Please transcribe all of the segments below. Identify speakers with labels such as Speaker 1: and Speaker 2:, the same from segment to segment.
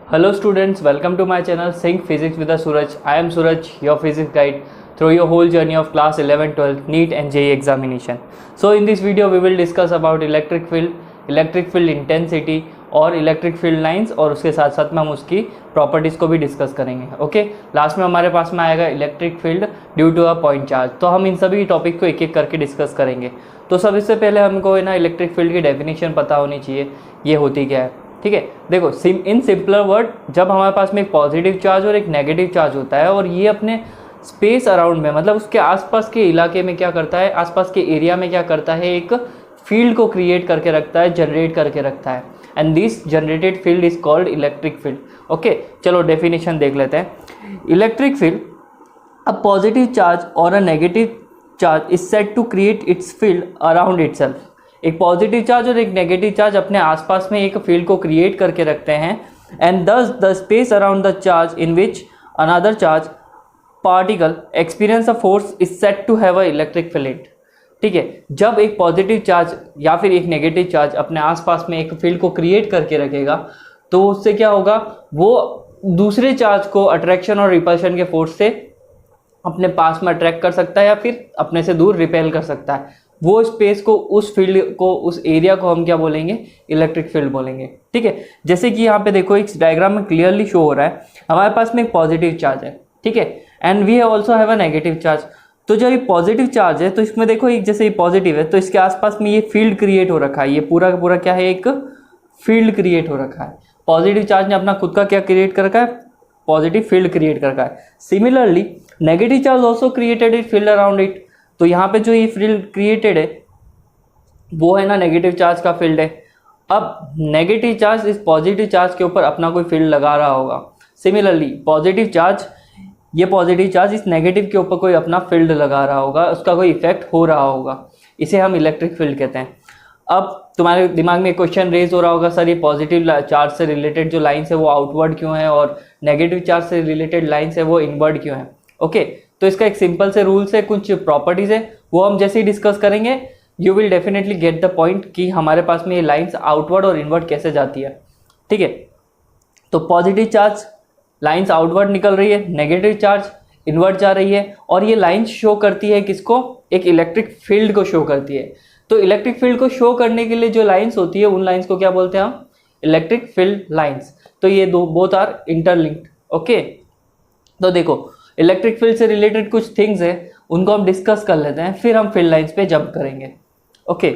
Speaker 1: Hello students, welcome to my channel Sync Physics with Suraj. I am Suraj, your physics guide through your whole journey of class 11, 12, NEET and JEE examination. So in this video we will discuss about electric field intensity और electric field lines और उसके साथ साथ में हम उसकी properties को भी डिस्कस करेंगे। ओके, लास्ट में हमारे पास में आएगा electric field due to a point charge. तो हम इन सभी टॉपिक को एक एक करके डिस्कस करेंगे। तो सबसे पहले हमको है ना इलेक्ट्रिक फील्ड की डेफिनेशन पता होनी चाहिए, ये होती क्या है। ठीक है, देखो इन सिंपलर वर्ड, जब हमारे पास में एक पॉजिटिव चार्ज और एक नेगेटिव चार्ज होता है और ये अपने स्पेस अराउंड में, मतलब उसके आसपास के इलाके में क्या करता है, आसपास के एरिया में क्या करता है, एक फील्ड को क्रिएट करके रखता है, जनरेट करके रखता है, and this generated field is called electric field. Okay, चलो डेफिनेशन देख लेते हैं। Electric field, a positive charge और a negative charge is set to create its field around itself. एक पॉजिटिव चार्ज और एक नेगेटिव चार्ज अपने आसपास में एक फील्ड को क्रिएट करके रखते हैं, and this the space around the charge in which another charge particle experience a force is set to have a electric field. ठीक है, जब एक पॉजिटिव चार्ज या फिर एक नेगेटिव चार्ज अपने आसपास में एक फील्ड को क्रिएट करके रखेगा तो उससे क्या होगा, वो दूसरे चार्ज को अट्रैक्शन और रिपल्शन के फोर्स से अपने पास में अट्रैक्ट कर सकता है या फिर अपने से दूर रिपेल कर सकता है। वो स्पेस को, उस फील्ड को, उस एरिया को हम क्या बोलेंगे, इलेक्ट्रिक फील्ड बोलेंगे। ठीक है, जैसे कि यहाँ पे देखो एक डायग्राम में क्लियरली शो हो रहा है, हमारे पास में एक पॉजिटिव चार्ज है, ठीक है, and we also have a negative charge. तो जब ये पॉजिटिव चार्ज है तो इसमें देखो एक, जैसे ये पॉजिटिव है तो इसके आसपास में ये फील्ड क्रिएट हो रखा है, ये पूरा का पूरा क्या है, एक फील्ड क्रिएट हो रखा है। पॉजिटिव चार्ज ने अपना खुद का क्या क्रिएट कर रखा है, पॉजिटिव फील्ड क्रिएट कर रखा है। Similarly negative charge also created it field around it. तो यहाँ पे जो ये फील्ड क्रिएटेड है वो है ना नेगेटिव चार्ज का फील्ड है। अब नेगेटिव चार्ज इस पॉजिटिव चार्ज के ऊपर अपना कोई फील्ड लगा रहा होगा। सिमिलरली पॉजिटिव चार्ज, ये पॉजिटिव चार्ज इस नेगेटिव के ऊपर कोई अपना फील्ड लगा रहा होगा, उसका कोई इफेक्ट हो रहा होगा, इसे हम इलेक्ट्रिक फील्ड कहते हैं। अब तुम्हारे दिमाग में क्वेश्चन रेज हो रहा होगा, सर ये पॉजिटिव चार्ज से रिलेटेड जो लाइन्स है वो आउटवर्ड क्यों है और नेगेटिव चार्ज से रिलेटेड लाइन्स है वो इनवर्ड क्यों है। ओके, तो इसका एक सिंपल से रूल्स है, कुछ प्रॉपर्टीज है, वो हम जैसे ही डिस्कस करेंगे you will definitely get the point कि हमारे पास में ये लाइन्स आउटवर्ड और इनवर्ड कैसे जाती है। ठीक है, तो पॉजिटिव चार्ज लाइन्स आउटवर्ड निकल रही है, नेगेटिव चार्ज इनवर्ड जा रही है, और ये लाइन्स शो करती है किसको, एक इलेक्ट्रिक फील्ड को शो करती है। तो इलेक्ट्रिक फील्ड को शो करने के लिए जो लाइन्स होती है उन लाइन्स को क्या बोलते हैं हम, इलेक्ट्रिक फील्ड लाइन्स। तो ये दो बोथ आर इंटरलिंक्ड। ओके, तो देखो इलेक्ट्रिक फील्ड से रिलेटेड कुछ थिंग्स है, उनको हम डिस्कस कर लेते हैं, फिर हम फील्ड लाइन्स पे जंप करेंगे। ओके,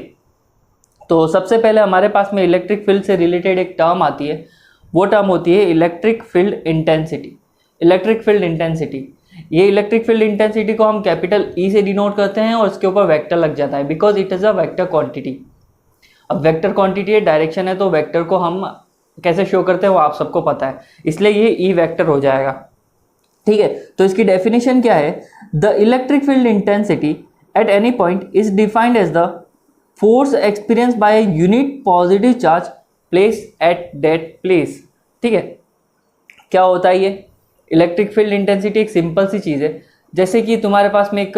Speaker 1: तो सबसे पहले हमारे पास में इलेक्ट्रिक फील्ड से रिलेटेड एक टर्म आती है, वो टर्म होती है electric field intensity. Electric field intensity, ये इलेक्ट्रिक फील्ड इंटेंसिटी को हम कैपिटल ई से डिनोट करते हैं और इसके ऊपर वेक्टर लग जाता है, because it is a vector quantity. अब वेक्टर क्वांटिटी है, डायरेक्शन है, तो वेक्टर को हम कैसे शो करते हैं वो आप सबको पता है, इसलिए ये ई वेक्टर हो जाएगा। ठीक है, तो इसकी डेफिनेशन क्या है, the electric field intensity at any point is defined as the force experience by a unit positive charge place at that place. ठीक है, क्या होता है ये इलेक्ट्रिक फील्ड इंटेंसिटी, एक सिंपल सी चीज़ है, जैसे कि तुम्हारे पास में एक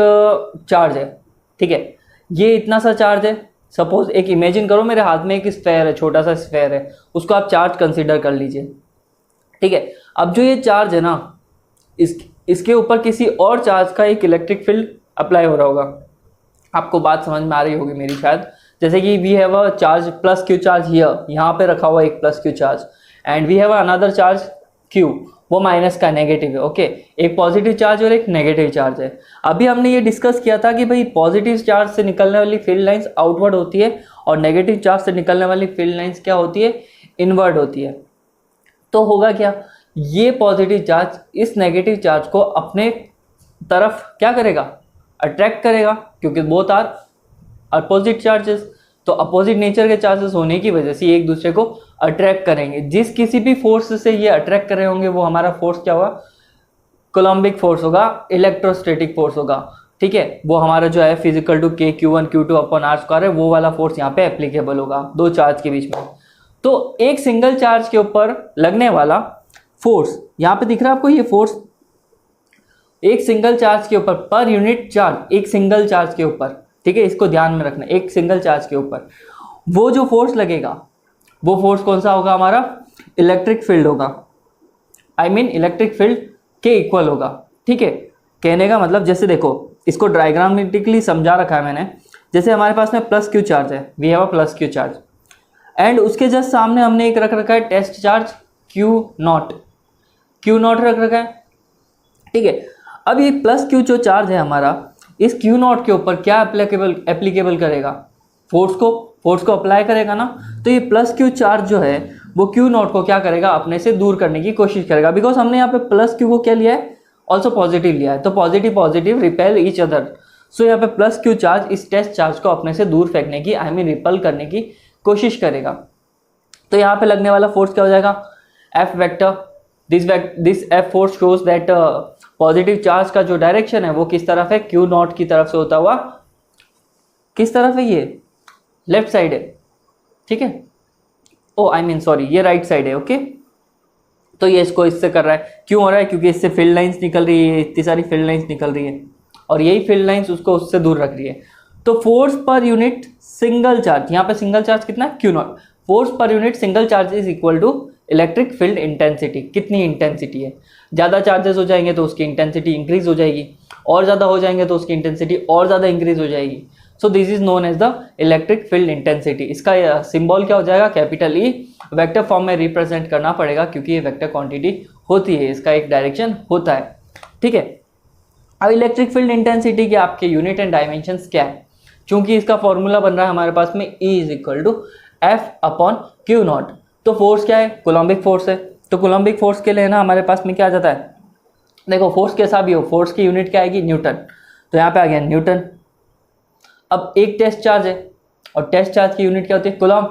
Speaker 1: चार्ज है, ठीक है, ये इतना सा चार्ज है, सपोज एक इमेजिन करो मेरे हाथ में एक स्फेयर है, छोटा सा स्फेयर है, उसको आप चार्ज कंसीडर कर लीजिए। ठीक है, अब जो ये चार्ज है ना, इसके ऊपर किसी और चार्ज का एक इलेक्ट्रिक फील्ड अप्लाई हो रहा होगा। आपको बात समझ में आ रही होगी मेरी शायद, जैसे कि we have a charge plus q charge here, यहाँ पे रखा हुआ एक plus q charge, and we have another charge q, वो माइनस का नेगेटिव है। ओके, एक पॉजिटिव चार्ज और एक नेगेटिव चार्ज है। अभी हमने ये डिस्कस किया था कि भाई पॉजिटिव चार्ज से निकलने वाली फील्ड लाइंस आउटवर्ड होती है और नेगेटिव चार्ज से निकलने वाली फील्ड लाइंस क्या होती है, इनवर्ड होती है। तो होगा क्या, ये पॉजिटिव चार्ज इस नेगेटिव चार्ज को अपने तरफ क्या करेगा, अट्रैक्ट करेगा, क्योंकि बोथ आर अपोजिट चार्जेस। तो अपोजिट नेचर के चार्जेस होने की वजह से ये एक दूसरे को अट्रैक्ट करेंगे। जिस किसी भी फोर्स से ये अट्रैक्ट कर रहे होंगे वो हमारा फोर्स क्या होगा, कोलम्बिक फोर्स होगा, इलेक्ट्रोस्टैटिक फोर्स होगा। ठीक है, वो हमारा जो है फिजिकल टू के Q1 Q2 upon are square है, वो वाला फोर्स यहाँ पे एप्लीकेबल होगा दो चार्ज के बीच में। तो एक सिंगल चार्ज के ऊपर लगने वाला फोर्स, यहाँ पे दिख रहा है आपको ये फोर्स, एक सिंगल चार्ज के ऊपर पर यूनिट चार्ज, एक सिंगल चार्ज के ऊपर, ठीक है, इसको ध्यान में रखना, एक सिंगल चार्ज के ऊपर वो जो फोर्स लगेगा वो फोर्स कौन सा होगा, हमारा इलेक्ट्रिक फील्ड होगा। आई मीन इलेक्ट्रिक फील्ड के इक्वल होगा। ठीक है, कहने का मतलब जैसे देखो इसको डायग्रामेटिकली समझा रखा है मैंने। जैसे हमारे पास में प्लस क्यू चार्ज है, we have a plus q charge, and उसके जस्ट सामने हमने एक रख रखा है टेस्ट चार्ज क्यू नॉट रख रखा है। ठीक है, अब ये प्लस क्यू जो चार्ज है हमारा, इस क्यू नॉट के ऊपर क्या एप्लीकेबल करेगा, फोर्स को अप्लाई करेगा ना। तो ये प्लस क्यू चार्ज जो है वो क्यू नॉट को क्या करेगा, अपने से दूर करने की कोशिश करेगा, बिकॉज हमने यहाँ पे प्लस क्यू को क्या लिया है, ऑल्सो पॉजिटिव लिया है, तो पॉजिटिव रिपेल ईच अदर। सो यहाँ पे प्लस क्यू चार्ज इस टेस्ट चार्ज को अपने से दूर फेंकने की, आई मीन रिपल करने की कोशिश करेगा। तो यहाँ पे लगने वाला फोर्स क्या हो जाएगा, F vector. This F force shows that positive charge का जो डायरेक्शन है वो किस तरफ है, क्यू नॉट की तरफ से होता हुआ किस तरफ है, ये लेफ्ट साइड है। ठीक है, ओ आई मीन सॉरी, ये राइट साइड है। ओके, तो ये इसको इससे कर रहा है, क्यों हो रहा है, क्योंकि इससे फील्ड लाइंस निकल रही है, इतनी सारी फील्ड लाइंस निकल रही है, और यही फील्ड लाइंस उसको उससे दूर रख रही है। तो force per unit single charge, यहाँ पे सिंगल चार्ज कितना है, q not. Force per unit single charge is equal to electric field intensity. कितनी इंटेंसिटी है, ज़्यादा चार्जेस हो जाएंगे तो उसकी इंटेंसिटी इंक्रीज हो जाएगी, और ज़्यादा हो जाएंगे तो उसकी इंटेंसिटी और ज़्यादा इंक्रीज हो जाएगी। So this is known as the electric field intensity. इसका सिंबल क्या हो जाएगा, कैपिटल ई। वेक्टर फॉर्म में रिप्रेजेंट करना पड़ेगा क्योंकि ये वेक्टर क्वांटिटी होती है, इसका एक डायरेक्शन होता है। ठीक है, अब इलेक्ट्रिक फील्ड इंटेंसिटी के आपके यूनिट एंड डायमेंशंस क्या है, चूंकि इसका फॉर्मूला बन रहा है हमारे पास में E is equal to F upon q not. तो फोर्स क्या है, कोलम्बिक फोर्स है। तो कोलम्बिक फोर्स के लिए ना हमारे पास में क्या आ जाता है, देखो फोर्स कैसा भी हो, फोर्स की यूनिट क्या आएगी, न्यूटन। तो यहाँ पे आ गया न्यूटन। अब एक टेस्ट चार्ज है, और टेस्ट चार्ज की यूनिट क्या होती है, कूलम,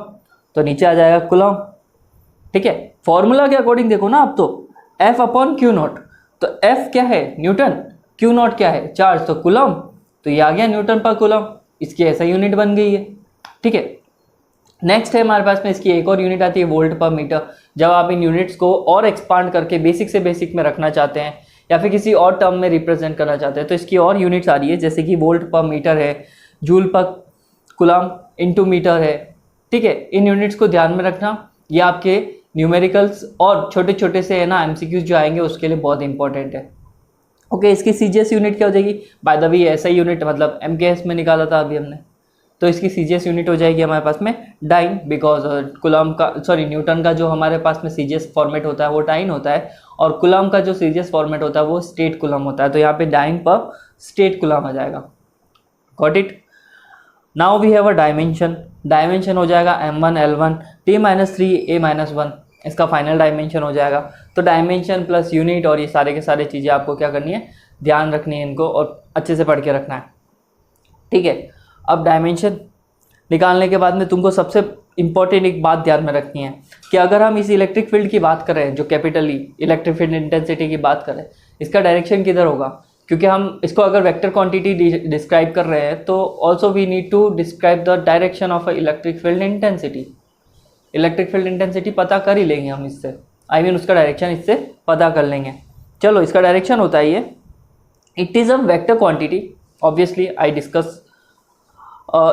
Speaker 1: तो नीचे आ जाएगा कूलम। ठीक है, फॉर्मूला के अकॉर्डिंग देखो ना आप, तो एफ अपॉन क्यू नॉट, तो एफ क्या है, न्यूटन, क्यू नॉट क्या है, चार्ज, तो कूलम, तो ये आ गया न्यूटन पर कूलम, इसकी ऐसा यूनिट बन गई है। ठीक है, नेक्स्ट है हमारे पास में इसकी एक और यूनिट आती है, वोल्ट पर मीटर। जब आप इन यूनिट्स को और एक्सपांड करके बेसिक से बेसिक में रखना चाहते हैं, या फिर किसी और टर्म में रिप्रेजेंट करना चाहते हैं, तो इसकी और यूनिट्स आ रही है, जैसे कि वोल्ट पर मीटर है, जूल पर कूलम इनटू मीटर है। ठीक है, इन यूनिट्स को ध्यान में रखना, ये आपके न्यूमेरिकल्स और छोटे छोटे से है ना एमसीक्यूज जो आएंगे उसके लिए बहुत इंपॉर्टेंट है। ओके, इसकी सीजीएस यूनिट क्या हो जाएगी, बाय द वे ऐसा यूनिट मतलब एमकेएस में निकाला था अभी हमने, तो इसकी सीजीएस यूनिट हो जाएगी हमारे पास में डाइन, बिकॉज कूलम का न्यूटन का जो हमारे पास में सीजीएस फॉर्मेट होता है वो डाइन होता है, और कूलम का जो सीजीएस फॉर्मेट होता है वो स्टेट कूलम होता है। तो यहाँ पे डाइन पर स्टेट कूलम आ जाएगा। Got it. Now we have a dimension हो जाएगा m1 L1 T-3 A-1, इसका फाइनल डायमेंशन हो जाएगा। तो डायमेंशन प्लस यूनिट और ये सारे के सारे चीज़ें आपको क्या करनी है, ध्यान रखनी है इनको, और अच्छे से पढ़ के रखना है। ठीक है, अब डायमेंशन निकालने के बाद में तुमको सबसे इंपॉर्टेंट एक बात ध्यान में रखनी है कि अगर हम इस इलेक्ट्रिक फील्ड की बात कर रहे हैं, जो कैपिटली इलेक्ट्रिक फील्ड इंटेंसिटी की बात कर रहे हैं, इसका डायरेक्शन किधर होगा, क्योंकि हम इसको अगर वेक्टर क्वांटिटी डिस्क्राइब कर रहे हैं तो also we need to describe the direction of a electric field intensity. Electric field intensity पता कर ही लेंगे हम इससे, आई मीन उसका डायरेक्शन इससे पता कर लेंगे। चलो, इसका डायरेक्शन होता है ये, it is a vector quantity, obviously I discuss,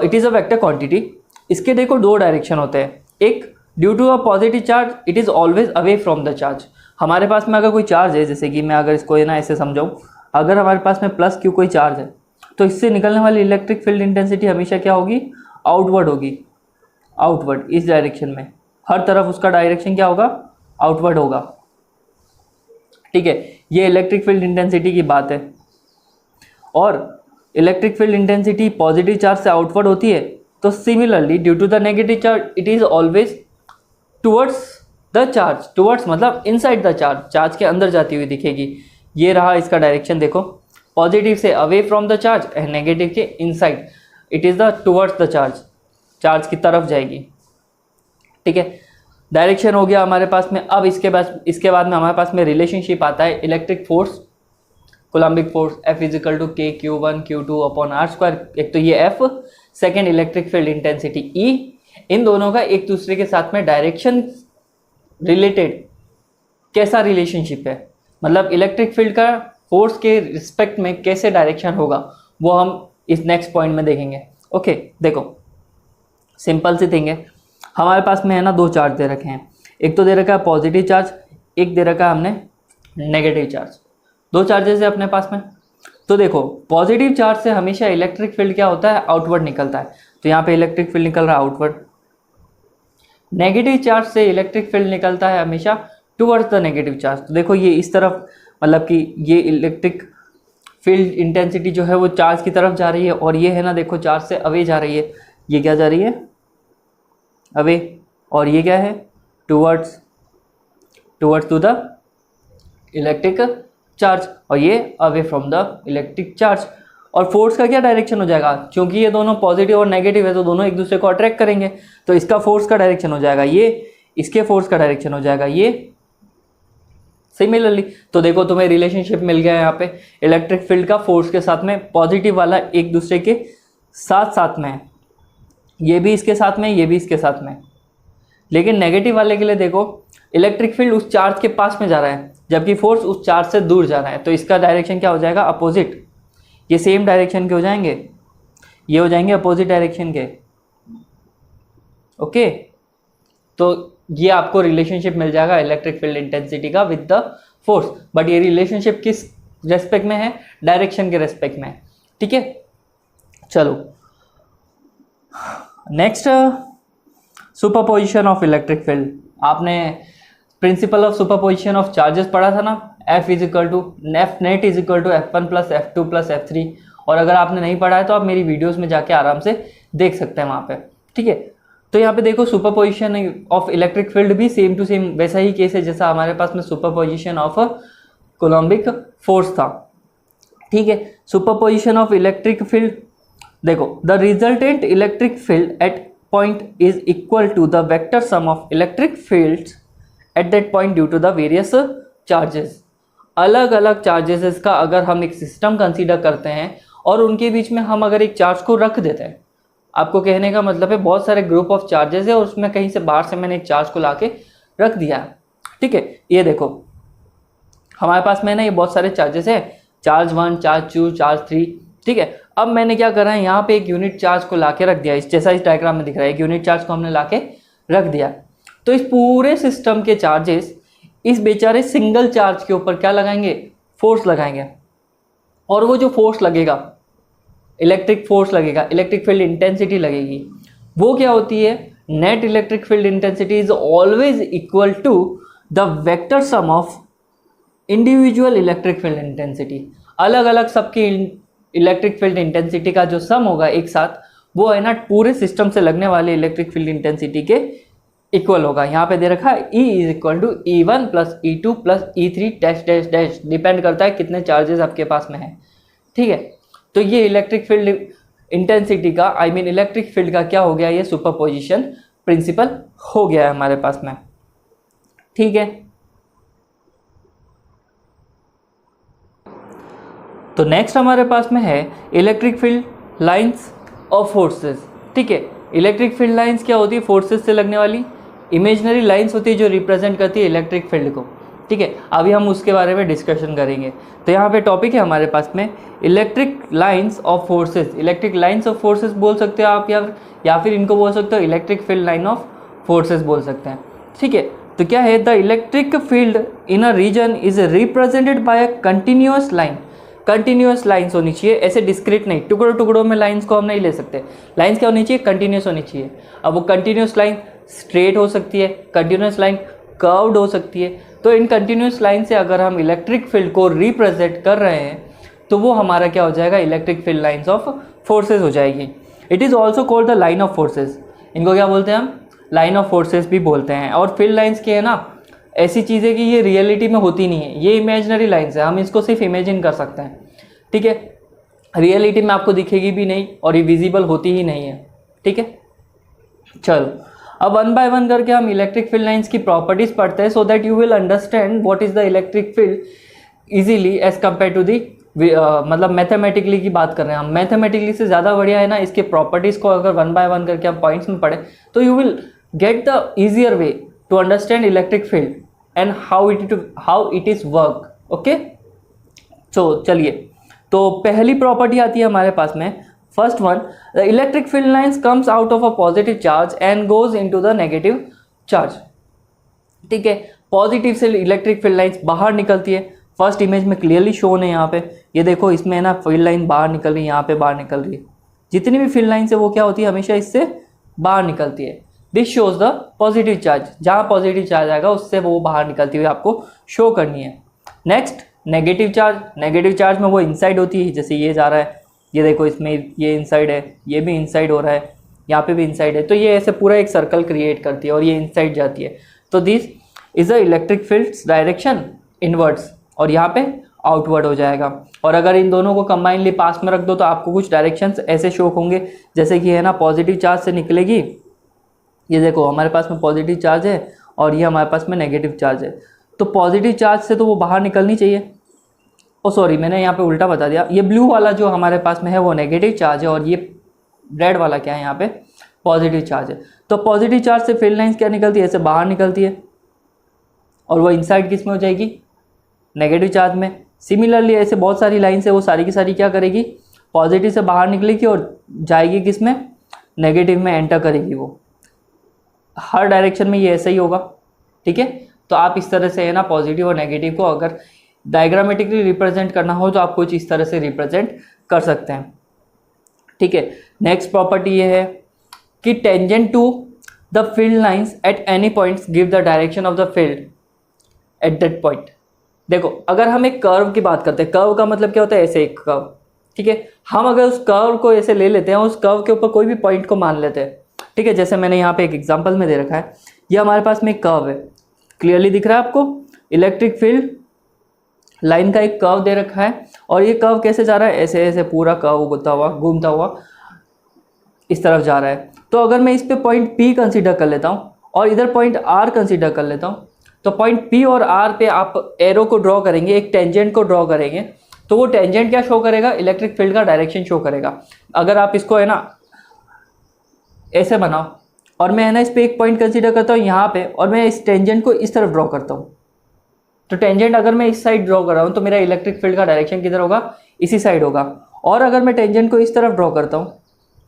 Speaker 1: it is a vector quantity. इसके देखो दो डायरेक्शन होते हैं, एक due to a positive charge it is always away from the charge. हमारे पास में अगर कोई चार्ज है, जैसे कि मैं अगर इसको ना ऐसे समझाऊँ, अगर हमारे पास में प्लस क्यू कोई चार्ज है तो इससे निकलने वाली इलेक्ट्रिक फील्ड इंटेंसिटी हमेशा क्या होगी, आउटवर्ड होगी, आउटवर्ड, इस डायरेक्शन में, हर तरफ उसका डायरेक्शन क्या होगा, आउटवर्ड होगा। ठीक है, ये इलेक्ट्रिक फील्ड इंटेंसिटी की बात है। और electric field intensity positive charge से आउटवर्ड होती है, तो similarly due to the negative charge it is always towards the charge, towards मतलब इनसाइड द चार्ज, चार्ज के अंदर जाती हुई दिखेगी। ये रहा इसका डायरेक्शन, देखो पॉजिटिव से away from the charge and negative के inside, it is the towards the charge, charge की तरफ जाएगी। ठीक है, डायरेक्शन हो गया हमारे पास में। अब इसके बाद में हमारे पास में रिलेशनशिप आता है electric force, coulombic force, F is equal to K Q1 Q2 upon R²। एक तो ये F, second electric field intensity E, इन दोनों का एक दूसरे के साथ में डायरेक्शन रिलेटेड कैसा रिलेशनशिप है, मतलब इलेक्ट्रिक फील्ड का फोर्स के रिस्पेक्ट में कैसे डायरेक्शन होगा, वो हम इस नेक्स्ट पॉइंट में देखेंगे। ओके, देखो सिंपल सी थिंग है, हमारे पास में है ना दो चार्ज दे रखे हैं, एक तो दे रखा है पॉजिटिव चार्ज, एक दे रखा है हमने नेगेटिव चार्ज। दो चार्जेस है अपने पास में। तो देखो पॉजिटिव चार्ज से हमेशा इलेक्ट्रिक फील्ड क्या होता है, आउटवर्ड निकलता है। तो यहाँ पे इलेक्ट्रिक फील्ड निकल रहा है आउटवर्ड। नेगेटिव चार्ज से इलेक्ट्रिक फील्ड निकलता है हमेशा टुवर्ड्स द नेगेटिव चार्ज। तो देखो ये इस तरफ, मतलब कि ये इलेक्ट्रिक फील्ड इंटेंसिटी जो है वो चार्ज की तरफ जा रही है, और ये है ना देखो चार्ज से अवे जा रही है। ये क्या जा रही है, अवे, और ये क्या है, towards to the electric charge, और ये away from the electric charge. और फोर्स का क्या डायरेक्शन हो जाएगा, क्योंकि ये दोनों पॉजिटिव और नेगेटिव है तो दोनों एक दूसरे को अट्रैक्ट करेंगे। तो इसका फोर्स का डायरेक्शन हो जाएगा ये, इसके फोर्स का डायरेक्शन हो जाएगा ये, सिमिलरली। तो देखो तुम्हें रिलेशनशिप मिल गया यहाँ पे, इलेक्ट्रिक फील्ड का फोर्स के साथ में, पॉजिटिव वाला एक दूसरे के साथ साथ में है, ये भी इसके साथ में, ये भी इसके साथ में। लेकिन नेगेटिव वाले के लिए देखो इलेक्ट्रिक फील्ड उस चार्ज के पास में जा रहा है, जबकि फोर्स उस चार्ज से दूर जा रहा है। तो इसका डायरेक्शन क्या हो जाएगा, अपोजिट। ये सेम डायरेक्शन के हो जाएंगे, ये हो जाएंगे अपोजिट डायरेक्शन के। ओके, तो ये आपको रिलेशनशिप मिल जाएगा इलेक्ट्रिक फील्ड इंटेंसिटी का विद द फोर्स। बट ये रिलेशनशिप किस रेस्पेक्ट में है, डायरेक्शन के रेस्पेक्ट में। ठीक है, चलो next, superposition of electric field. आपने principle of superposition of charges पढ़ा था ना, F net is equal to F1 plus F2 plus F3। और अगर आपने नहीं पढ़ा है तो आप मेरी वीडियोस में जाके आराम से देख सकते हैं वहाँ पे। ठीक है, तो यहाँ पे देखो सुपरपोजिशन ऑफ इलेक्ट्रिक फील्ड भी सेम टू सेम वैसा ही केस है जैसा हमारे पास में सुपरपोजिशन ऑफ कोलम्बिक फोर्स था। ठीक है, सुपरपोजिशन ऑफ इलेक्ट्रिक फील्ड, देखो the resultant electric field at point is equal to the vector sum of electric fields at that point due to the various charges. अलग अलग charges का अगर हम एक सिस्टम कंसीडर करते हैं और उनके बीच में हम अगर एक चार्ज को रख देते हैं, आपको कहने का मतलब है बहुत सारे ग्रुप ऑफ चार्जेस है और उसमें कहीं से बाहर से मैंने एक चार्ज को लाके रख दिया है। ठीक है, ये देखो हमारे पास में ना ये बहुत सारे चार्जेस है, चार्ज 1, चार्ज 2, चार्ज 3। ठीक है, अब मैंने क्या करा है, यहाँ पे एक यूनिट चार्ज को लाके रख दिया, इस जैसा इस डायग्राम में दिख रहा है, एक यूनिट चार्ज को हमने लाके रख दिया। तो इस पूरे सिस्टम के चार्जेस इस बेचारे सिंगल चार्ज के ऊपर क्या लगाएंगे, फोर्स लगाएंगे। और वो जो फोर्स लगेगा, इलेक्ट्रिक फोर्स लगेगा, इलेक्ट्रिक फील्ड इंटेंसिटी लगेगी, वो क्या होती है, net electric field intensity is always equal to the vector sum of individual electric field intensity. अलग अलग सबकी इलेक्ट्रिक फील्ड इंटेंसिटी का जो सम होगा एक साथ, वो है ना पूरे सिस्टम से लगने वाले इलेक्ट्रिक फील्ड इंटेंसिटी के इक्वल होगा। यहाँ पे दे रखा है E is equal to E1 plus E2 plus E3 dash dash dash, depend करता है कितने चार्जेस आपके पास में है। ठीक है, तो ये इलेक्ट्रिक फील्ड इंटेंसिटी का, आई मीन इलेक्ट्रिक फील्ड का क्या हो गया, ये सुपरपोजिशन प्रिंसिपल हो गया है हमारे पास में। ठीक है, तो नेक्स्ट हमारे पास में है electric field lines of forces. ठीक है, इलेक्ट्रिक फील्ड लाइंस क्या होती है, फोर्सेस से लगने वाली इमेजिनरी लाइंस होती है जो रिप्रेजेंट करती है इलेक्ट्रिक फील्ड को। ठीक है, अभी हम उसके बारे में डिस्कशन करेंगे। तो यहाँ पे टॉपिक है हमारे पास में electric lines of forces. Electric lines of forces बोल सकते हो आप, या फिर इनको बोल सकते हो electric field line of forces बोल सकते हैं। ठीक है, तो क्या है, the electric field in a region is represented by a continuous line. Continuous lines होनी चाहिए, ऐसे डिस्क्रीट नहीं, टुकड़ों टुकड़ों में लाइंस को हम नहीं ले सकते। लाइंस क्या होनी चाहिए, कंटिन्यूअस होनी चाहिए। अब वो कंटिन्यूअस लाइन स्ट्रेट हो सकती है, कंटिन्यूअस लाइन कर्व्ड हो सकती है। तो इन कंटिन्यूअस लाइन से अगर हम इलेक्ट्रिक फील्ड को रिप्रेजेंट कर रहे हैं तो वो हमारा क्या हो जाएगा, electric field lines of forces हो जाएगी। It is also called the line of forces. इनको क्या बोलते हैं हम, लाइन ऑफ फोर्सेज भी बोलते हैं। और फील्ड लाइंस की है ना ऐसी चीज़ है कि ये रियलिटी में होती नहीं है, ये इमेजिनरी लाइंस है, हम इसको सिर्फ इमेजिन कर सकते हैं। ठीक है, रियलिटी में आपको दिखेगी भी नहीं और ये विजिबल होती ही नहीं है। ठीक है, चलो अब वन बाय वन करके हम इलेक्ट्रिक फील्ड लाइंस की प्रॉपर्टीज पढ़ते हैं, so that you will understand what is the electric field easily as compare to the, मतलब मैथमेटिकली की बात कर रहे हैं हम। मैथमेटिकली से ज़्यादा बढ़िया है ना, इसके प्रॉपर्टीज़ को अगर वन बाय वन करके हम पॉइंट्स में पढ़े तो you will get the easier way to understand electric field and how it is work. Okay, तो चलिए, तो पहली प्रॉपर्टी आती है हमारे पास में, first one, the electric field lines comes out of a positive charge and goes into the negative charge. ठीक है, पॉजिटिव से इलेक्ट्रिक फील्ड लाइंस बाहर निकलती है। फर्स्ट इमेज में क्लियरली शोन है यहाँ पे, ये देखो इसमें है ना फील्ड लाइन बाहर निकल रही है, यहाँ पे बाहर निकल रही है। जितनी भी फील्ड लाइंस है वो क्या होती है, हमेशा इससे बाहर निकलती है। This shows the positive charge, जहाँ पॉजिटिव चार्ज आएगा उससे वो बाहर निकलती हुई आपको शो करनी है। Next negative charge, negative charge में वो इनसाइड होती है, जैसे ये जा रहा है, ये देखो इसमें ये इनसाइड है, ये भी इनसाइड हो रहा है, यहाँ पे भी इनसाइड है, तो ये ऐसे पूरा एक सर्कल क्रिएट करती है और ये इनसाइड जाती है। तो this is the electric fields direction inwards, और यहाँ पे आउटवर्ड हो जाएगा। और अगर इन दोनों को कंबाइनली पास में रख दो तो आपको कुछ डायरेक्शंस ऐसे शो होंगे, जैसे कि है ना पॉजिटिव चार्ज से निकलेगी, ये देखो हमारे पास में पॉजिटिव चार्ज है और ये हमारे पास में नेगेटिव चार्ज है। तो पॉजिटिव चार्ज से तो वो बाहर निकलनी चाहिए, ओ सॉरी मैंने यहाँ पे उल्टा बता दिया, ये ब्लू वाला जो हमारे पास में है वो नेगेटिव चार्ज है और ये रेड वाला क्या है यहाँ पे पॉजिटिव चार्ज है। तो पॉजिटिव चार्ज से फील्ड लाइंस क्या निकलती है, ऐसे बाहर निकलती है और वो इनसाइड किस में हो जाएगी, नेगेटिव चार्ज में। सिमिलरली ऐसे बहुत सारी लाइंस है, वो सारी की सारी क्या करेगी, पॉजिटिव से बाहर निकलेगी और जाएगी किस में, नेगेटिव में एंटर करेगी। वो हर डायरेक्शन में ये ऐसा ही होगा, ठीक है। तो आप इस तरह से है ना पॉजिटिव और नेगेटिव को अगर डायग्रामेटिकली रिप्रेजेंट करना हो तो आप कुछ इस तरह से रिप्रेजेंट कर सकते हैं, ठीक है। नेक्स्ट प्रॉपर्टी ये है कि tangent to the field lines at any points give the direction of the field at that point. देखो अगर हम एक कर्व की बात करते हैं, कर्व का मतलब क्या होता है, ऐसे एक कर्व, ठीक है। हम अगर उस कर्व को ऐसे ले लेते हैं, उस कर्व के ऊपर कोई भी पॉइंट को मान लेते हैं, ठीक है। जैसे मैंने यहाँ पे एक एग्जांपल में दे रखा है, ये हमारे पास में एक कर्व है, क्लियरली दिख रहा है आपको, इलेक्ट्रिक फील्ड लाइन का एक कर्व दे रखा है और ये कर्व कैसे जा रहा है, ऐसे ऐसे पूरा कर्व घूमता हुआ इस तरफ जा रहा है। तो अगर मैं इस पे पॉइंट P कंसीडर कर लेता हूँ और इधर पॉइंट R कंसीडर कर लेता हूँ, तो पॉइंट P और R पे आप एरो को ड्रॉ करेंगे, एक टेंजेंट को ड्रॉ करेंगे, तो वो टेंजेंट क्या शो करेगा, इलेक्ट्रिक फील्ड का डायरेक्शन शो करेगा। अगर आप इसको है ना ऐसे बनाओ और मैं है ना इस पर एक पॉइंट कंसीडर करता हूँ यहाँ पे, और मैं इस टेंजेंट को इस तरफ ड्रॉ करता हूँ, तो टेंजेंट अगर मैं इस साइड ड्रॉ कर रहा हूँ तो मेरा इलेक्ट्रिक फील्ड का डायरेक्शन किधर होगा, इसी साइड होगा। और अगर मैं टेंजेंट को इस तरफ ड्रॉ करता हूँ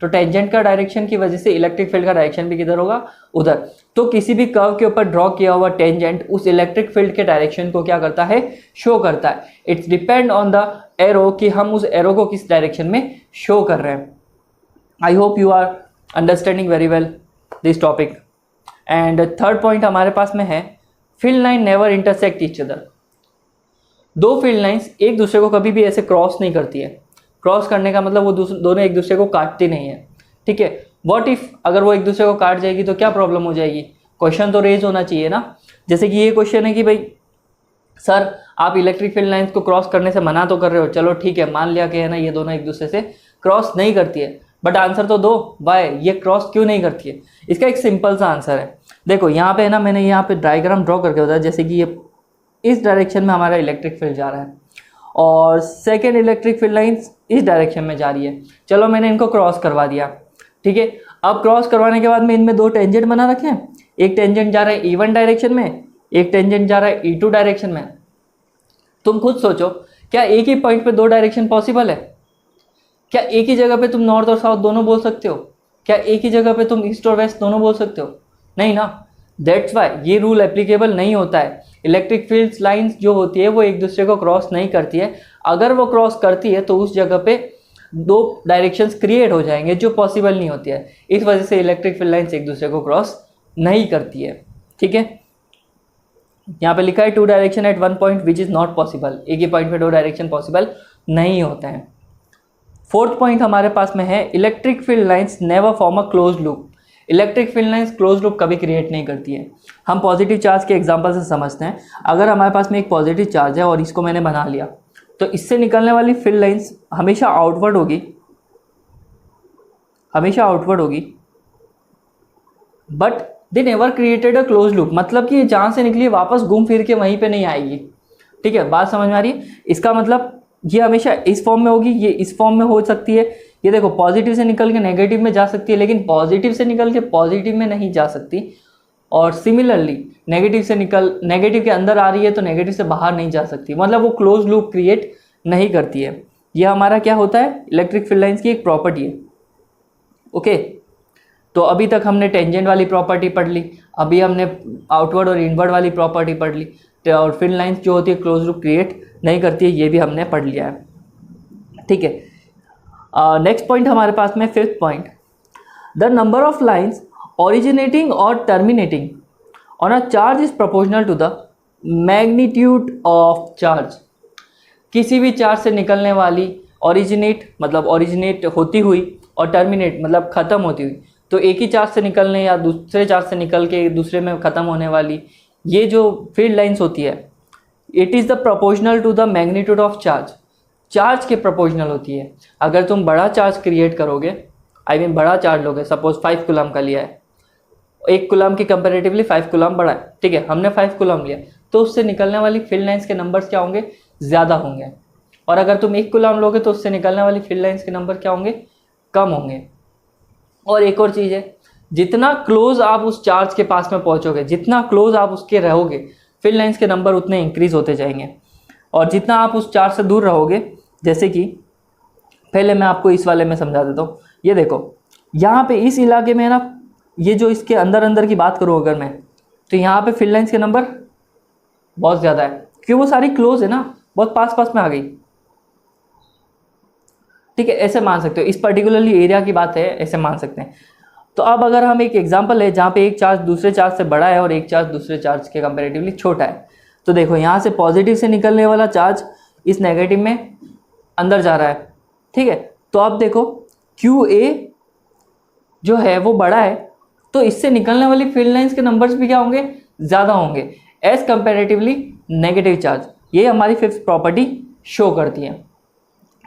Speaker 1: तो टेंजेंट का डायरेक्शन की वजह से इलेक्ट्रिक फील्ड का डायरेक्शन भी किधर होगा, उधर। तो किसी भी कर्व के ऊपर ड्रॉ किया हुआ टेंजेंट उस इलेक्ट्रिक फील्ड के डायरेक्शन को क्या करता है, शो करता है। It's depend on the arrow कि हम उस एरो को किस डायरेक्शन में शो कर रहे हैं। I hope you are understanding very well this topic. And third point हमारे पास में है, field line never intersect each other. दो फील्ड लाइंस एक दूसरे को कभी भी ऐसे क्रॉस नहीं करती है। क्रॉस करने का मतलब वो दोनों एक दूसरे को काटती नहीं है, ठीक है। व्हाट इफ अगर वो एक दूसरे को काट जाएगी तो क्या प्रॉब्लम हो जाएगी, क्वेश्चन तो रेज होना चाहिए ना। जैसे कि ये क्वेश्चन है कि भाई सर आप इलेक्ट्रिक फील्ड लाइंस को क्रॉस करने से मना तो कर रहे हो, चलो ठीक है मान लिया कि है ना ये दोनों एक दूसरे से क्रॉस नहीं करती है, बट आंसर तो दो, वाई ये क्रॉस क्यों नहीं करती है। इसका एक सिंपल सा आंसर है, देखो यहाँ पे है ना मैंने यहाँ पे डायग्राम ड्रॉ करके बताया, जैसे कि ये इस डायरेक्शन में हमारा इलेक्ट्रिक फील्ड जा रहा है और सेकेंड इलेक्ट्रिक फील्ड लाइंस इस डायरेक्शन में जा रही है। चलो मैंने इनको क्रॉस करवा दिया, ठीक है। अब क्रॉस करवाने के बाद में इनमें दो टेंजेंट बना रखे हैं, एक टेंजेंट जा रहा है E1 डायरेक्शन में, एक टेंजेंट जा रहा है E2 डायरेक्शन में। तुम खुद सोचो, क्या एक ही पॉइंट पे दो डायरेक्शन पॉसिबल है? क्या एक ही जगह पे तुम नॉर्थ और साउथ दोनों बोल सकते हो? क्या एक ही जगह पे तुम ईस्ट और वेस्ट दोनों बोल सकते हो? नहीं ना। दैट्स वाई ये रूल एप्लीकेबल नहीं होता है। इलेक्ट्रिक फील्ड लाइंस जो होती है वो एक दूसरे को क्रॉस नहीं करती है। अगर वो क्रॉस करती है तो उस जगह पे दो डायरेक्शंस क्रिएट हो जाएंगे जो पॉसिबल नहीं होती है। इस वजह से इलेक्ट्रिक फील्ड लाइंस एक दूसरे को क्रॉस नहीं करती है, ठीक है। यहाँ पे लिखा है two direction at one point which is not possible. एक ही पॉइंट पे दो डायरेक्शन पॉसिबल नहीं होते हैं। फोर्थ पॉइंट हमारे पास में है, electric field lines never form a close loop. Electric field lines close loop कभी क्रिएट नहीं करती है। हम पॉजिटिव चार्ज के एग्जांपल से समझते हैं। अगर हमारे पास में एक पॉजिटिव चार्ज है और इसको मैंने बना लिया, तो इससे निकलने वाली फील्ड लाइंस हमेशा आउटवर्ड होगी, हमेशा आउटवर्ड होगी, but they never created a close loop. मतलब कि जहाँ से निकली वापस घूम फिर के वहीं पे नहीं आएगी, ठीक है। बात समझ में आ रही है? इसका मतलब ये हमेशा इस फॉर्म में होगी, ये इस फॉर्म में हो सकती है। ये देखो पॉजिटिव से निकल के नेगेटिव में जा सकती है, लेकिन पॉजिटिव से निकल के पॉजिटिव में नहीं जा सकती। और सिमिलरली नेगेटिव के अंदर आ रही है तो नेगेटिव से बाहर नहीं जा सकती। मतलब वो क्लोज लूप क्रिएट नहीं करती है। ये हमारा क्या होता है, इलेक्ट्रिक फील्ड लाइंस की एक प्रॉपर्टी है, ओके। तो अभी तक हमने टेंजेंट वाली प्रॉपर्टी पढ़ ली। अभी हमने आउटवर्ड और इनवर्ड वाली प्रॉपर्टी पढ़ ली, और फील्ड लाइंस जो होती है क्लोज लूप क्रिएट नहीं करती है, ये भी हमने पढ़ लिया है, ठीक है। नेक्स्ट पॉइंट हमारे पास में fifth point, the number of lines originating और terminating on a charge is proportional to the magnitude of charge. किसी भी चार्ज से निकलने वाली ओरिजिनेट होती हुई और टर्मिनेट मतलब ख़त्म होती हुई, तो एक ही चार्ज से निकलने या दूसरे चार्ज से निकल के दूसरे में ख़त्म होने वाली ये जो फील्ड लाइंस होती है, it is the proportional to the magnitude of charge, charge के प्रोपोर्शनल होती है। अगर तुम बड़ा चार्ज क्रिएट करोगे, बड़ा चार्ज लोगे, सपोज 5 कूलम का लिया है, 1 कूलम की कंपेरेटिवली 5 कूलम बड़ा है, ठीक है, हमने 5 कूलम लिया, तो उससे निकलने वाली फील्ड लाइंस के नंबर्स क्या होंगे, ज़्यादा होंगे। और अगर तुम 1 कूलम लोगे तो उससे निकलने वाली फील्ड लाइंस के नंबर क्या होंगे, कम होंगे। और एक और चीज़ है, जितना क्लोज आप उस चार्ज के पास में पहुंचोगे, जितना क्लोज आप उसके रहोगे, फील्ड लाइंस के नंबर उतने इंक्रीज होते जाएंगे। और जितना आप उस चार्ज से दूर रहोगे, जैसे कि पहले मैं आपको इस वाले में समझा देता हूँ, ये देखो यहाँ पे इस इलाके में ना, ये जो इसके अंदर की बात करूँ अगर मैं, तो यहाँ पे फील्ड लाइंस के नंबर बहुत ज़्यादा है, क्योंकि वो सारी क्लोज है ना, बहुत पास में आ गई, ठीक है, ऐसे मान सकते हो। इस पर्टिकुलरली एरिया की बात है, ऐसे मान सकते हैं। तो अब अगर हम एक एग्जांपल है जहाँ पे एक चार्ज दूसरे चार्ज से बड़ा है और एक चार्ज दूसरे चार्ज के कंपैरेटिवली छोटा है, तो देखो यहाँ से पॉजिटिव से निकलने वाला चार्ज इस नेगेटिव में अंदर जा रहा है, ठीक है। तो अब देखो QA जो है वो बड़ा है, तो इससे निकलने वाली फील्ड लाइंस के नंबर्स भी क्या होंगे, ज़्यादा होंगे एज कंपैरेटिवली नेगेटिव चार्ज। ये हमारी फिफ्थ प्रॉपर्टी शो करती है,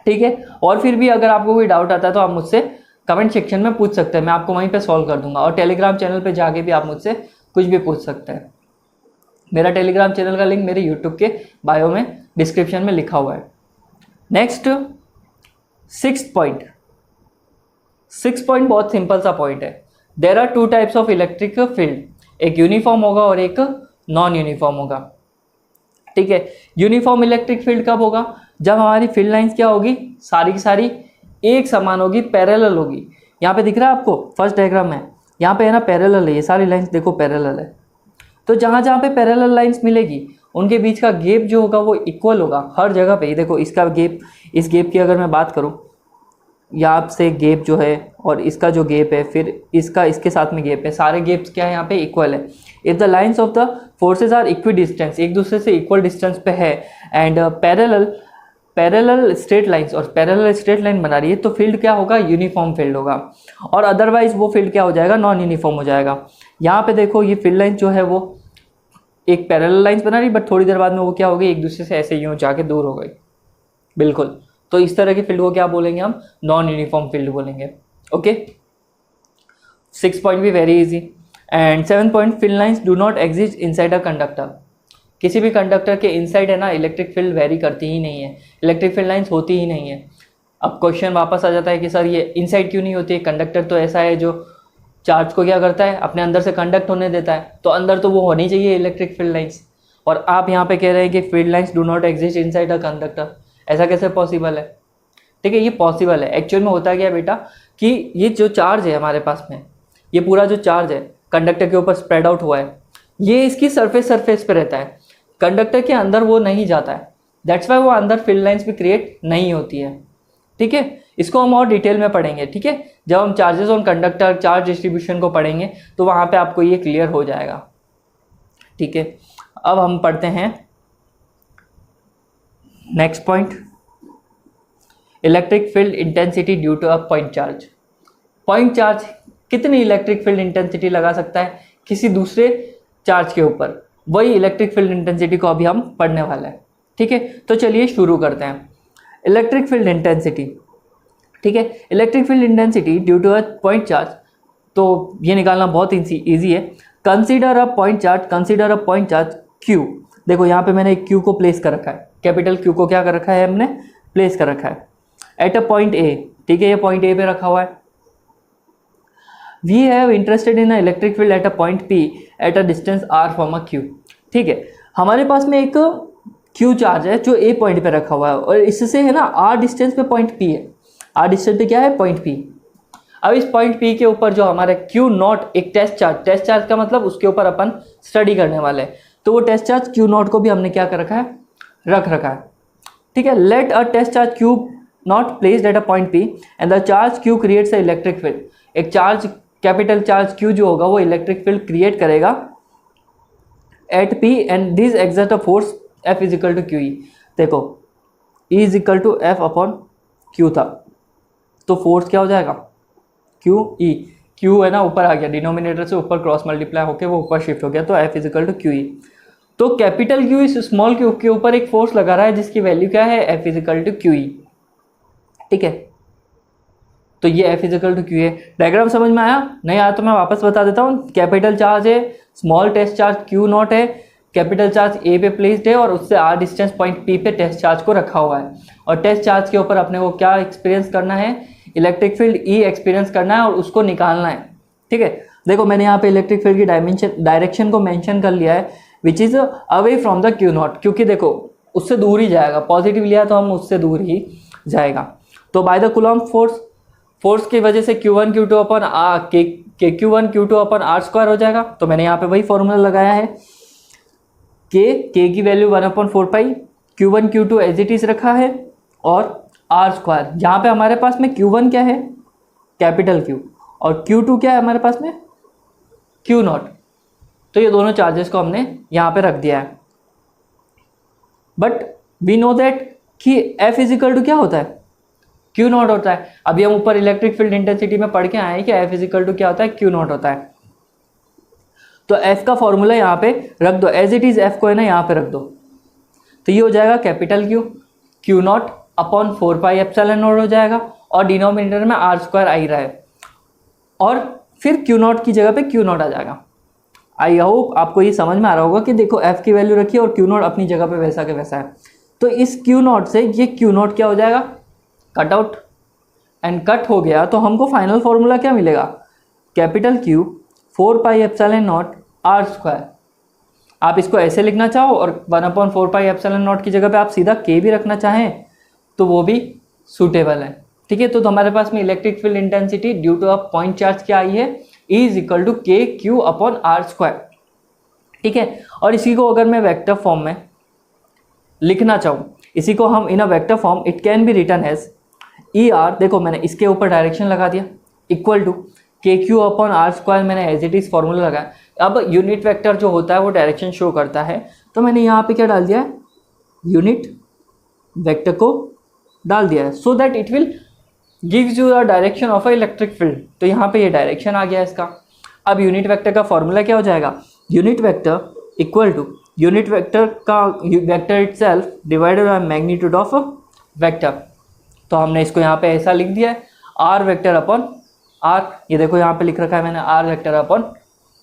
Speaker 1: ठीक है। और फिर भी अगर आपको कोई डाउट आता है तो आप मुझसे कमेंट सेक्शन में पूछ सकते हैं, मैं आपको वहीं पे सॉल्व कर दूंगा। और टेलीग्राम चैनल पे जाके भी आप मुझसे कुछ भी पूछ सकते हैं। मेरा टेलीग्राम चैनल का लिंक मेरे यूट्यूब के बायो में डिस्क्रिप्शन में लिखा हुआ है। नेक्स्ट सिक्स्थ पॉइंट बहुत सिंपल सा पॉइंट है। There are 2 types of electric field, एक यूनिफॉर्म होगा और एक नॉन यूनिफॉर्म होगा, ठीक है। यूनिफॉर्म इलेक्ट्रिक फील्ड कब होगा, जब हमारी फील्ड लाइंस क्या होगी, सारी की सारी एक समान होगी, पैरेलल होगी। यहाँ पे दिख रहा है आपको, फर्स्ट डायग्राम है, यहाँ पे है ना पैरेलल है, ये सारी लाइंस देखो पैरेलल है। तो जहाँ जहाँ पे पैरेलल लाइंस मिलेगी उनके बीच का गैप जो होगा वो इक्वल होगा हर जगह पे। ये देखो इसका गैप, इस गैप की अगर मैं बात करूँ, यहाँ से गैप जो है और इसका जो गैप है, फिर इसका इसके साथ में गैप है, सारे गैप्स क्या है यहाँ पे इक्वल है। If the lines of the forces are equidistance, एक दूसरे से इक्वल डिस्टेंस पे है, एंड पैरेलल स्ट्रेट लाइंस, और पैरेलल स्ट्रेट लाइन बना रही है, तो फील्ड क्या होगा, यूनिफॉर्म फील्ड होगा। और अदरवाइज वो फील्ड क्या हो जाएगा, नॉन यूनिफॉर्म हो जाएगा। यहाँ पे देखो ये फील्ड लाइन जो है वो एक पैरेलल लाइंस बना रही, बट थोड़ी देर बाद में वो क्या हो गई, एक दूसरे से ऐसे यूँ जाके दूर हो गई, बिल्कुल। तो इस तरह की फील्ड को क्या बोलेंगे हम, नॉन यूनिफॉर्म फील्ड बोलेंगे, ओके। 6 पॉइंट भी very easy. And 7 point, field lines do not exist inside a conductor. किसी भी कंडक्टर के इनसाइड है ना इलेक्ट्रिक फील्ड वेरी करती ही नहीं है, इलेक्ट्रिक फील्ड लाइंस होती ही नहीं है। अब क्वेश्चन वापस आ जाता है कि सर ये इनसाइड क्यों नहीं होती है, कंडक्टर तो ऐसा है जो चार्ज को क्या करता है, अपने अंदर से कंडक्ट होने देता है, तो अंदर तो वो होनी चाहिए इलेक्ट्रिक फील्ड लाइंस। और आप यहाँ पे कह रहे हैं कि field lines do not exist inside a conductor, ऐसा कैसे पॉसिबल है, ठीक है। ये पॉसिबल है। एक्चुअल में होता क्या है बेटा, कि ये जो चार्ज है हमारे पास में, ये पूरा जो चार्ज है कंडक्टर के ऊपर स्प्रेड आउट हुआ है, ये इसकी सरफेस पे रहता है, कंडक्टर के अंदर वो नहीं जाता है। दैट्स वाई वो अंदर फील्ड लाइंस भी क्रिएट नहीं होती है, ठीक है। इसको हम और डिटेल में पढ़ेंगे, ठीक है। जब हम charges on conductor, charge distribution को पढ़ेंगे तो वहाँ पे आपको ये क्लियर हो जाएगा, ठीक है। अब हम पढ़ते हैं next point, electric field intensity due to a point charge. Point charge कितनी इलेक्ट्रिक फील्ड इंटेंसिटी लगा सकता है किसी दूसरे चार्ज के ऊपर, वही इलेक्ट्रिक फील्ड इंटेंसिटी को अभी हम पढ़ने वाले हैं, ठीक है। तो चलिए शुरू करते हैं। इलेक्ट्रिक फील्ड इंटेंसिटी, ठीक है। Electric field intensity due to a point charge, तो ये निकालना बहुत ईजी है। Consider a point charge Q। देखो यहाँ पे मैंने एक Q को प्लेस कर रखा है, कैपिटल Q को क्या कर रखा है, हमने प्लेस कर रखा है एट अ पॉइंट A, ठीक है। ये पॉइंट A पे रखा हुआ है। We have interested in a electric field at a point P at a distance R from a Q, ठीक है। हमारे पास में एक Q चार्ज है जो A पॉइंट पे रखा हुआ है, और इससे है ना R डिस्टेंस पे पॉइंट P है। R डिस्टेंस पे क्या है, पॉइंट P। अब इस पॉइंट P के ऊपर जो हमारा Q नॉट एक टेस्ट चार्ज का मतलब उसके ऊपर अपन स्टडी करने वाले हैं, तो वो टेस्ट चार्ज Q नॉट को भी हमने क्या कर रखा है, रख रखा है। ठीक है, let a test charge Q naught placed at a point P and the charge Q creates a electric field. एक चार्ज कैपिटल चार्ज Q जो होगा वो इलेक्ट्रिक फील्ड क्रिएट करेगा at P and this exert a force F is equal to QE। देखो E is equal to F upon Q था, तो force क्या हो जाएगा QE। Q है ना ऊपर आ गया, डिनोमिनेटर से ऊपर क्रॉस मल्टीप्लाई होकर वो ऊपर शिफ्ट हो गया, तो F is equal to QE। तो कैपिटल Q इस स्मॉल q के ऊपर एक फोर्स लगा रहा है जिसकी वैल्यू क्या है, F is equal to QE। ठीक है, तो ये F is equal to QE। Diagram समझ में आया? नहीं आया तो मैं वापस बता देता हूँ। कैपिटल चार्ज है, small test charge Q naught है, कैपिटल चार्ज A पे प्लेस्ड है और उससे R डिस्टेंस पॉइंट P पे टेस्ट चार्ज को रखा हुआ है, और टेस्ट चार्ज के ऊपर अपने को क्या एक्सपीरियंस करना है, इलेक्ट्रिक फील्ड E एक्सपीरियंस करना है और उसको निकालना है। ठीक है, देखो मैंने यहाँ पे इलेक्ट्रिक फील्ड की डायरेक्शन को मेंशन कर लिया है, which is away from the Q not, क्योंकि देखो उससे दूर ही जाएगा, पॉजिटिव लिया तो हम उससे दूर ही जाएगा। तो बाय द कूलम्ब फोर्स की वजह से Q1 Q2 अपन Q1 Q2 अपन R स्क्वायर हो जाएगा। तो मैंने यहाँ पे वही फॉर्मूला लगाया है, K की value 1/4 pi, Q1 Q2 as it is रखा है और R स्क्वायर। यहाँ पे हमारे पास में Q1 क्या है, कैपिटल Q, और Q2 क्या है हमारे पास में, Q नॉट। तो ये दोनों चार्जेस को हमने यहाँ पे रख दिया है। बट वी नो दैट कि F इज इक्वल टू क्या होता है, Q नॉट होता है। अभी हम ऊपर इलेक्ट्रिक फील्ड इंटेंसिटी में पढ़ के आए हैं कि F इज इक्वल टू क्या होता है, Q नॉट होता है। तो F का फॉर्मूला यहाँ पे रख दो, एज इट इज F को है ना यहाँ पे रख दो, तो ये हो जाएगा capital Q not upon 4 pi epsilon not हो जाएगा, और डिनोमिनेटर में R स्क्वायर आ ही रहा है, और फिर Q नॉट की जगह पे Q नॉट आ जाएगा। आई होप आपको ये समझ में आ रहा होगा कि देखो F की वैल्यू रखी है और Q नॉट अपनी जगह पे वैसा के वैसा है। तो इस Q नॉट से ये Q नॉट क्या हो जाएगा, कट आउट, एंड कट हो गया तो हमको फाइनल फॉर्मूला क्या मिलेगा, capital Q 4 pi epsilon not R square. आप इसको ऐसे लिखना चाहो और 1/4 पाई एप्सिलॉन नॉट की जगह पे आप सीधा K भी रखना चाहें तो वो भी सूटेबल है। ठीक है, तो हमारे पास में electric field intensity due to a point charge क्या आई है, E is equal to KQ upon R square. ठीक है, और इसी को अगर मैं वेक्टर फॉर्म में लिखना चाहूँ, इसी को हम in a vector form, it can be written as ER, देखो मैंने इसके ऊपर डायरेक्शन लगा दिया, equal to KQ upon R square, मैंने एज इट इज फॉर्मूला लगाया। अब यूनिट वेक्टर जो होता है वो डायरेक्शन शो करता है, तो मैंने यहाँ पे क्या डाल दिया है, यूनिट वेक्टर को डाल दिया है, so that it will gives you the direction of a electric field. तो यहाँ पे ये डायरेक्शन आ गया इसका। अब यूनिट वेक्टर का फॉर्मूला क्या हो जाएगा, unit vector equal to unit vector का vector itself divided by magnitude of vector. तो हमने इसको यहाँ पे ऐसा लिख दिया है, R वेक्टर अपॉन R, ये देखो यहाँ पे लिख रखा है मैंने, R वेक्टर अपॉन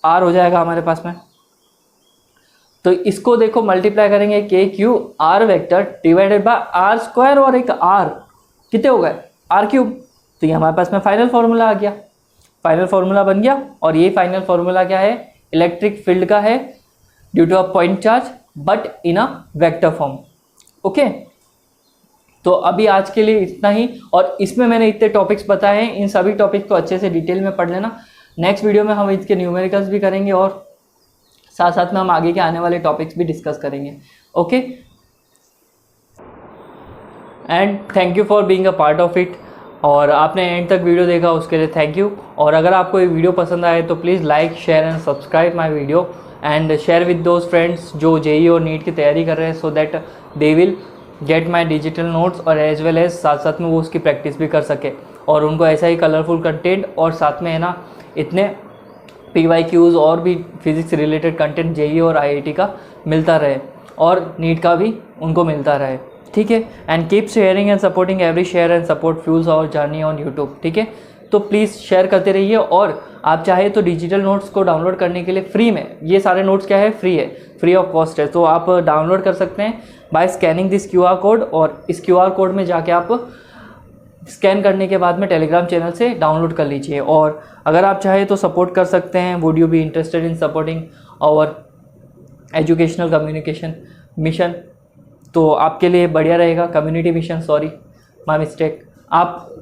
Speaker 1: R हो जाएगा हमारे पास में। तो इसको देखो मल्टीप्लाई करेंगे KQ R vector divided by R square और एक R, कितने हो गए, R क्यूब। तो ये हमारे पास में फाइनल फार्मूला आ गया, फाइनल फार्मूला बन गया। और ये फाइनल फार्मूला क्या है, इलेक्ट्रिक फील्ड का है due to a point charge but in a vector form. Okay, तो अभी आज के लिए इतना ही, और इसमें मैंने इतने टॉपिक्स बताए हैं, इन सभी टॉपिक्स को अच्छे से डिटेल में पढ़ लेना। नेक्स्ट वीडियो में हम इसके न्यूमेरिकल्स भी करेंगे और साथ साथ में हम आगे के आने वाले टॉपिक्स भी डिस्कस करेंगे। Okay, and thank you for being a part of it. और आपने एंड तक वीडियो देखा उसके लिए थैंक यू। और अगर आपको ये वीडियो पसंद आए तो please like share and subscribe my video and share with those friends जो जेईई और नीट की तैयारी कर रहे हैं, so that they will get my digital notes, और एज वेल एज साथ साथ में वो उसकी प्रैक्टिस भी कर सके और उनको ऐसा ही कलरफुल कंटेंट और साथ में है ना इतने PYQs और भी फिजिक्स रिलेटेड कंटेंट जेईई और IIT का मिलता रहे और नीट का भी उनको मिलता रहे। ठीक है, and keep sharing and supporting, every share and support fuels our journey on YouTube. ठीक है, तो प्लीज़ शेयर करते रहिए। और आप चाहे तो डिजिटल नोट्स को डाउनलोड करने के लिए फ्री में, ये सारे नोट्स क्या है, फ्री है, फ्री ऑफ कॉस्ट है, तो आप डाउनलोड कर सकते हैं by scanning this QR code. और इस QR कोड में जाके आप स्कैन करने के बाद में टेलीग्राम चैनल से डाउनलोड कर लीजिए। और अगर आप चाहे तो सपोर्ट कर सकते हैं, would you be interested in supporting our educational communication mission, तो आपके लिए बढ़िया रहेगा, community mission, sorry my mistake. आप